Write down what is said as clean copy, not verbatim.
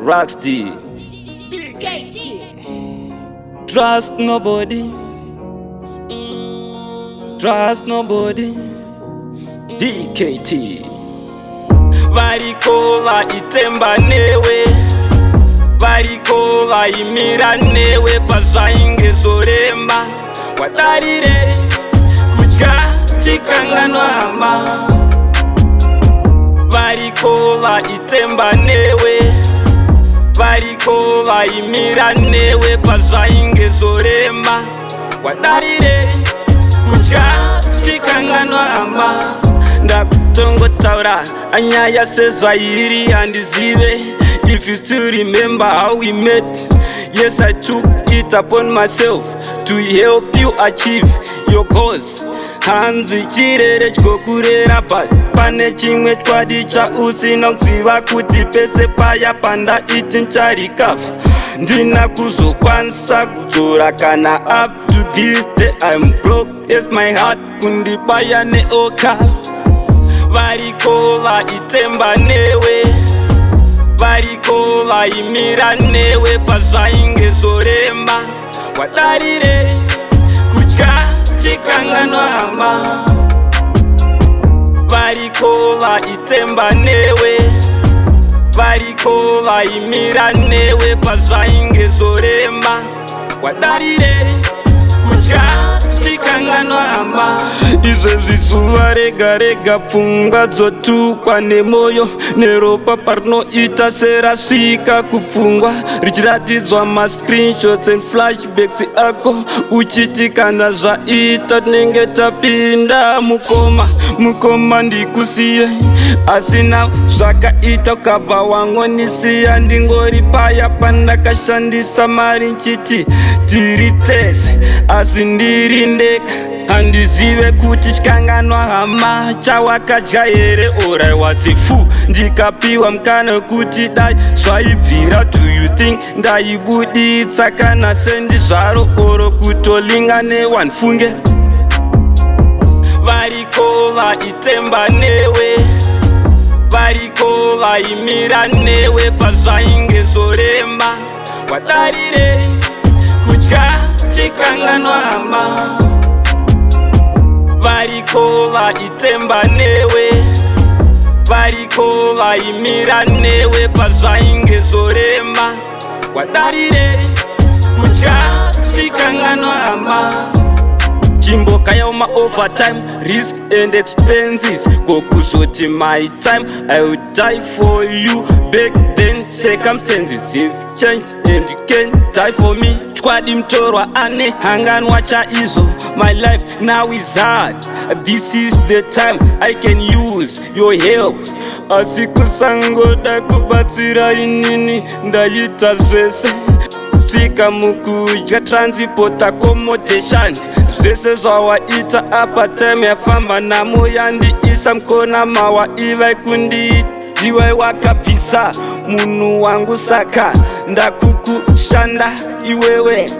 hama-Roxy. Trust nobody. Trust nobody. DKT. Variko vaitemba newe, variko vaimira newe pazvainge zoremba. Wadarire kudya chikanganwa hama. Variko vaitemba newe, variko vaimira newe pazvainge zoremba. Wadarire kudya chikanganwa hama. Ndakutongotaura anyaya sezvairi handizive. If you still remember how we met, yes, I took it upon myself to help you achieve your goals. Hanzi chirere chikokurera pane chimwe chkwadi chausina kuziva kuti pese paya panda iti ncharikafa. Ndina kuzokwanisa kudzora kana up to this day I'm broke as my heart kundibaya neoka. Variko vaitemba newe, variko vaimira newe pazvainge zoremba. Wadarire kudya chikanganwa hama. Variko vaitemba newe, variko vaimira newe pazvainge zoremba. Wadarire kudya chikanganwa hama. Izvezvi zuva rega rega pfungwa dzotukwa nemoyo neropa parinoita serasvika kupfungwa, richiratidzwa mascreenshots and flashbacks ako uchiti kana zvaita tinenge tapinda mukoma ndikusiye. Asina zvakaita ukabva wangonisiya, ndingori paya pandakashandisa mari nchiti tiri tese asi ndiri ndeka. Handizive kuti chikanganwa hama chawakadya here or I was a fool. Ndikapiwa mukana kuti dai zvaibvira. Do you think ndaibuditsa kana sendi zvaro oro kutolinga ne1 funge? Variko vaitemba newe, variko vaimira newe pazvainge zoremba. Wadarire kudya chikanganwa hama. Variko vaitemba newe, variko vaimira newe pazvainge zoremba. Wadarire kudya chikanganwa hama. Chimboka yauma overtime, risk and expenses. Kokuzoti my time, I would die for you. Back then circumstances have changed and you can't die for me. Chkwadi mtorwa ane hanganwa chaizo. My life now is hard. This is the time I can use your help. Asikusangoda kubatsira inini ndaita zvese. Kupsika mukudya transport accommodation. Zvese zvawaita apa time yafamba namo yandiisa mkona mawa ivai kundi. Iwe wakabvisa munhu wangu saka ndakukushanda iwewe.